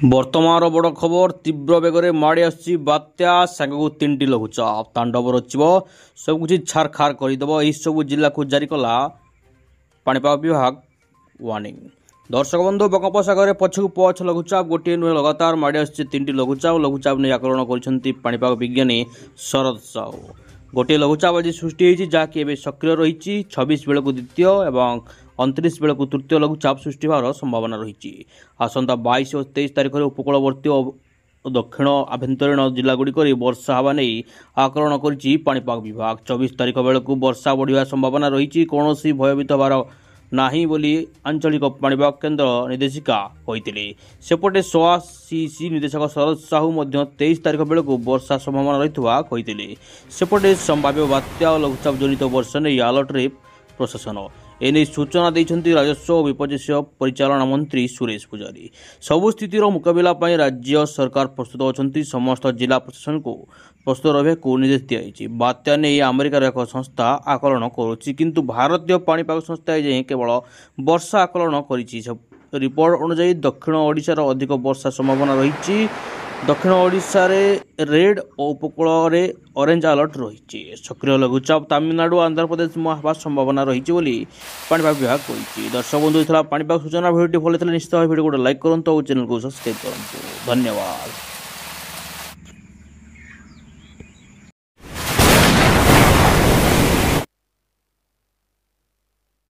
ବର୍ତ୍ତମାନର ବଡ଼ ଖବର ତୀବ୍ର ବେଗରେ ମାଡ଼ି ଆସୁଛି ବାତ୍ୟା ସାଙ୍ଗକୁ ତିନିଟି ଲଘୁଚାପ ତାଣ୍ଡବ ରଚିବ ସବୁକିଛି ଛାରଖାର କରିଦେବ ଏହିସବୁ ଜିଲ୍ଲାକୁ ଜାରି କଲା ପାଣିପାଗ ବିଭାଗ ୱାର୍ଣ୍ଣିଂ। ଦର୍ଶକ ବନ୍ଧୁ ବଙ୍ଗୋପସାଗରରେ ପଛକୁ ପଛ ଲଘୁଚାପ ଗୋଟିଏ ନୁହେଁ ଲଗାତାର ମାଡ଼ି ଆସୁଛି ତିନିଟି ଲଘୁଚାପ ନେଇ ଆକଳନ କରିଛନ୍ତି ପାଣିପାଗ ବିଜ୍ଞାନୀ ଶରଦ ସାହୁ। ଗୋଟିଏ ଲଘୁଚାପ ଆଜି ସୃଷ୍ଟି ହୋଇଛି ଯାହାକି ଏବେ ସକ୍ରିୟ ରହିଛି। 26 ବେଳକୁ ଦ୍ୱିତୀୟ ଏବଂ 29 ବେଳକୁ ତୃତୀୟ ଲଘୁଚାପ ସୃଷ୍ଟି ହେବାର ସମ୍ଭାବନା ରହିଛି। ଆସନ୍ତା 22 ଓ 23 ତାରିଖରେ ଉପକୂଳବର୍ତ୍ତୀ ଓ ଦକ୍ଷିଣ ଆଭ୍ୟନ୍ତରୀଣ ଜିଲ୍ଲାଗୁଡ଼ିକରେ ବର୍ଷା ହେବା ନେଇ ଆକଳନ କରିଛି ପାଣିପାଗ ବିଭାଗ। 24 ତାରିଖ ବେଳକୁ ବର୍ଷା ବଢ଼ିବା ସମ୍ଭାବନା ରହିଛି। କୌଣସି ଭୟଭୀତ ହେବାର ନାହିଁ ବୋଲି ଆଞ୍ଚଳିକ ପାଣିପାଗ କେନ୍ଦ୍ର ନିର୍ଦ୍ଦେଶିକା କହିଥିଲେ। ସେପଟେ SOACC ନିର୍ଦ୍ଦେଶକ ଶରଦ ସାହୁ ମଧ୍ୟ 23 ତାରିଖ ବେଳକୁ ବର୍ଷା ସମ୍ଭାବନା ରହିଥିବା କହିଥିଲେ। ସେପଟେ ସମ୍ଭାବ୍ୟ ବାତ୍ୟା ଓ ଲଘୁଚାପ ଜନିତ ବର୍ଷା ନେଇ ଆଲର୍ଟରେ ପ୍ରଶାସନ। ଏନେଇ ସୂଚନା ଦେଇଛନ୍ତି ରାଜସ୍ୱ ଓ ବିପର୍ଯ୍ୟୟ ପରିଚାଳନା ମନ୍ତ୍ରୀ ସୁରେଶ ପୂଜାରୀ। ସବୁ ସ୍ଥିତିର ମୁକାବିଲା ପାଇଁ ରାଜ୍ୟ ସରକାର ପ୍ରସ୍ତୁତ ଅଛନ୍ତି। ସମସ୍ତ ଜିଲ୍ଲା ପ୍ରଶାସନକୁ ପ୍ରସ୍ତୁତ ରହିବାକୁ ନିର୍ଦ୍ଦେଶ ଦିଆଯାଇଛି। ବାତ୍ୟା ନେଇ ଆମେରିକାର ଏକ ସଂସ୍ଥା ଆକଳନ କରୁଛି, କିନ୍ତୁ ଭାରତୀୟ ପାଣିପାଗ ସଂସ୍ଥା ଏଯାଏଁ କେବଳ ବର୍ଷା ଆକଳନ କରିଛି। ରିପୋର୍ଟ ଅନୁଯାୟୀ ଦକ୍ଷିଣ ଓଡ଼ିଶାର ଅଧିକ ବର୍ଷା ସମ୍ଭାବନା ରହିଛି। ଦକ୍ଷିଣ ଓଡ଼ିଶାରେ ରେଡ୍ ଓ ଉପକୂଳରେ ଅରେଞ୍ଜ ଆଲର୍ଟ ରହିଛି। ସକ୍ରିୟ ଲଘୁଚାପ ତାମିଲନାଡୁ ଓ ଆନ୍ଧ୍ରପ୍ରଦେଶ ହେବା ସମ୍ଭାବନା ରହିଛି ବୋଲି ପାଣିପାଗ ବିଭାଗ କହିଛି। ଦର୍ଶକ ବନ୍ଧୁ ଥିଲା ପାଣିପାଗ ସୂଚନା। ଭିଡ଼ିଓଟି ଭଲ ଥିଲେ ନିଶ୍ଚିତ ଭାବେ ଭିଡ଼ିଓ ଗୋଟେ ଲାଇକ୍ କରନ୍ତୁ ଆଉ ଚ୍ୟାନେଲକୁ ସବସ୍କ୍ରାଇବ୍ କରନ୍ତୁ। ଧନ୍ୟବାଦ।